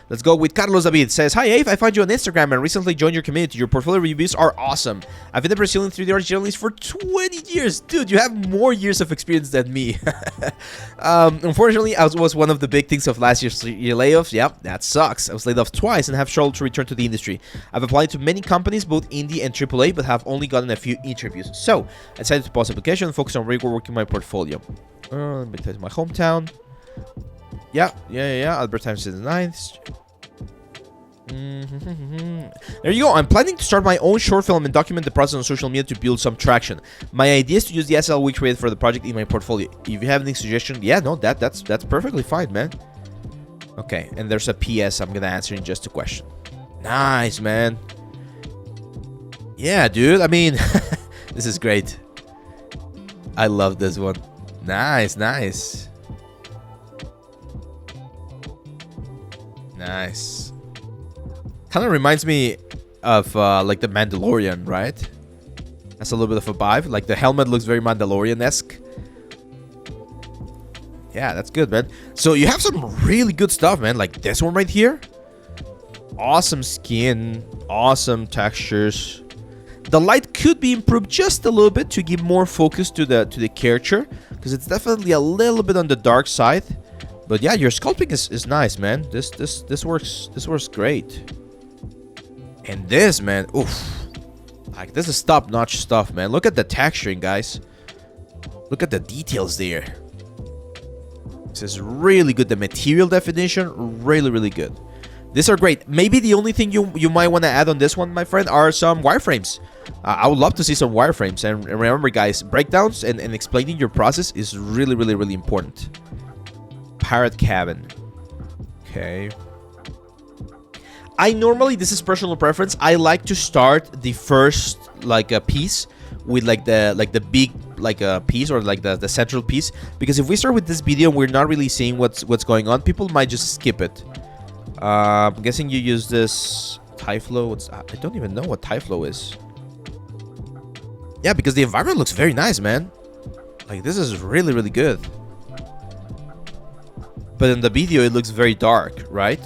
Let's go with Carlos David. Says, hi, Ave. I found you on Instagram and recently joined your community. Your portfolio reviews are awesome. I've been a Brazilian 3D art journalist for 20 years. Dude, you have more years of experience than me. Unfortunately, I was one of the big things of last year's layoffs. Yep, that sucks. I was laid off twice and have struggled to return to the industry. I've applied to many companies, both indie and AAA, but have only gotten a few interviews. So, I decided to pause application and focus on reworking my portfolio. Let me tell you my hometown. Yeah. Albert Time since the 9th. There you go. I'm planning to start my own short film and document the process on social media to build some traction. My idea is to use the SL we created for the project in my portfolio. If you have any suggestions, yeah, no, that's perfectly fine, man. Okay, and there's a PS I'm gonna answer in just a question. Nice, man. Yeah, dude. I mean, this is great. I love this one. Nice. Nice. Kind of reminds me of like the Mandalorian, right? That's a little bit of a vibe. Like the helmet looks very Mandalorian-esque. Yeah, that's good, man. So you have some really good stuff, man. Like this one right here. Awesome skin, awesome textures. The light could be improved just a little bit to give more focus to the character, because it's definitely a little bit on the dark side. But yeah, your sculpting is nice, man. This works great. And this, man, oof. Like, this is top-notch stuff, man. Look at the texturing, guys. Look at the details there. This is really good. The material definition, really good. These are great. Maybe the only thing you might want to add on this one, my friend, are some wireframes. I would love to see some wireframes. And remember, guys, breakdowns and explaining your process is really important. Pirate cabin. Okay. I normally, this is personal preference, I like to start the first like a piece with like the big like a piece, or like the central piece, because if we start with this video and we're not really seeing what's going on, people might just skip it. I'm guessing you use this Tyflow. I don't even know what Tyflow is. Yeah, because the environment looks very nice, man. Like, this is really good. But in the video it looks very dark, right?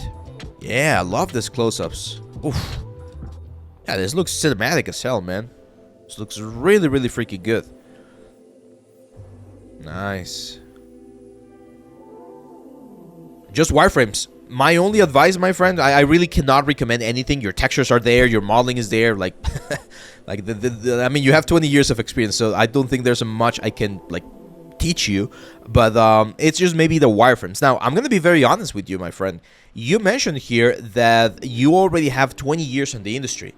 Yeah, I love this close-ups. Oof. Yeah, this looks cinematic as hell, man. This looks really freaking good. Nice. Just wireframes. My only advice, my friend, I really cannot recommend anything. Your textures are there, your modeling is there, like like I mean, you have 20 years of experience, so I don't think there's much I can like teach you, but it's just maybe the wireframes. Now, I'm gonna be very honest with you, my friend. You mentioned here that you already have 20 years in the industry.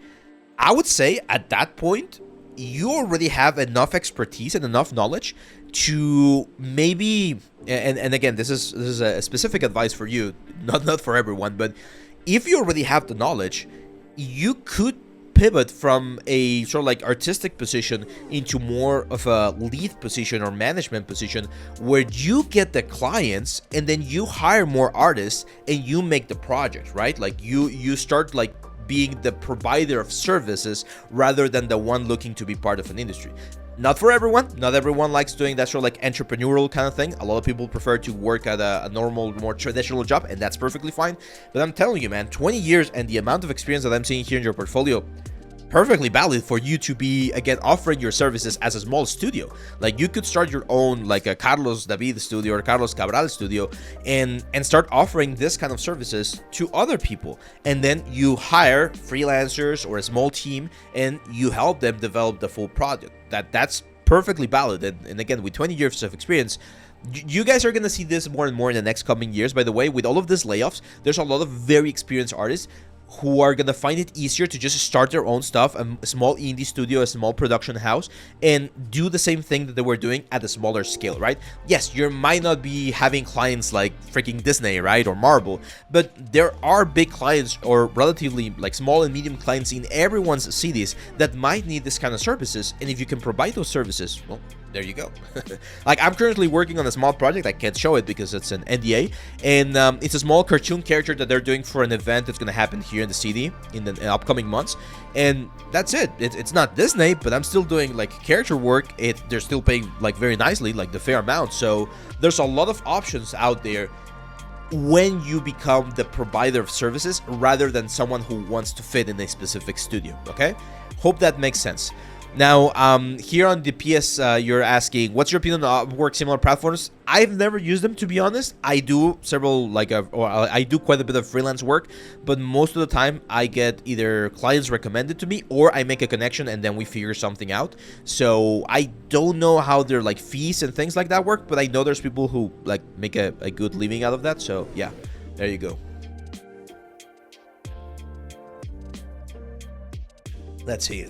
I would say at that point you already have enough expertise and enough knowledge to maybe, and again, this is a specific advice for you, not for everyone, but if you already have the knowledge, you could pivot from a sort of like artistic position into more of a lead position or management position, where you get the clients and then you hire more artists and you make the project, right? Like you start like being the provider of services rather than the one looking to be part of an industry. Not for everyone. Not everyone likes doing that sort of like entrepreneurial kind of thing. A lot of people prefer to work at a normal, more traditional job, and that's perfectly fine. But I'm telling you, man, 20 years and the amount of experience that I'm seeing here in your portfolio, perfectly valid for you to be, again, offering your services as a small studio. Like, you could start your own, like a Carlos David studio or Carlos Cabral studio, and start offering this kind of services to other people. And then you hire freelancers or a small team, and you help them develop the full project. That's perfectly valid. And again, with 20 years of experience, you guys are going to see this more and more in the next coming years. By the way, with all of these layoffs, there's a lot of very experienced artists who are going to find it easier to just start their own stuff, a small indie studio, a small production house, and do the same thing that they were doing at a smaller scale, right? Yes, you might not be having clients like freaking Disney, right, or Marvel, but there are big clients or relatively like small and medium clients in everyone's cities that might need this kind of services, and if you can provide those services, well, there you go. Like, I'm currently working on a small project. I can't show it because it's an NDA, and it's a small cartoon character that they're doing for an event that's going to happen here in the city in the upcoming months, and that's it. It's not Disney, but I'm still doing like character work. They're still paying like very nicely, like the fair amount. So there's a lot of options out there when you become the provider of services rather than someone who wants to fit in a specific studio. Okay, hope that makes sense. Now, here on the PS, you're asking, what's your opinion on Upwork similar platforms? I've never used them, to be honest. I do several, or I do quite a bit of freelance work, but most of the time I get either clients recommended to me or I make a connection and then we figure something out. So I don't know how their like fees and things like that work, but I know there's people who like make a good living out of that. So yeah, there you go. Let's see.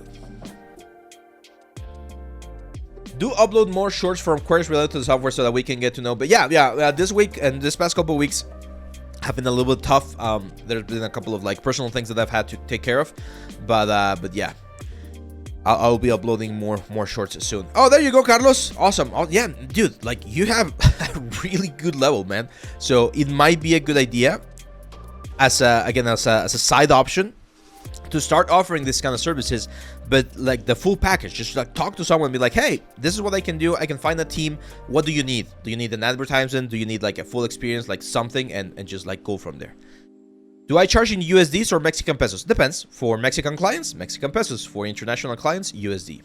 Do upload more shorts from queries related to the software so that we can get to know. But yeah, this week and this past couple of weeks have been a little bit tough. There's been a couple of like personal things that I've had to take care of, but yeah, I'll be uploading more shorts soon. Oh, there you go, Carlos. Awesome. Oh, yeah, dude, like you have a really good level, man. So it might be a good idea as a side option to start offering this kind of services, but like the full package. Just like talk to someone and be like, hey, this is what I can do. I can find a team. What do you need? Do you need an advertisement? Do you need like a full experience, like something, and just like go from there. Do I charge in USDs or Mexican pesos? Depends. For Mexican clients, Mexican pesos. For international clients, USD.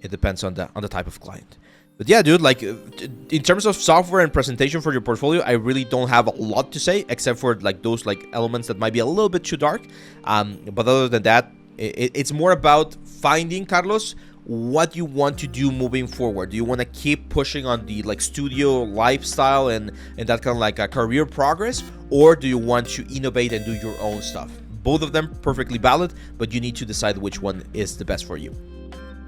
It depends on the type of client. But yeah, dude, like in terms of software and presentation for your portfolio, I really don't have a lot to say except for like those like elements that might be a little bit too dark. But other than that, it's more about finding, Carlos, what you want to do moving forward. Do you want to keep pushing on the like studio lifestyle and that kind of like a career progress, or do you want to innovate and do your own stuff? Both of them perfectly valid, but you need to decide which one is the best for you.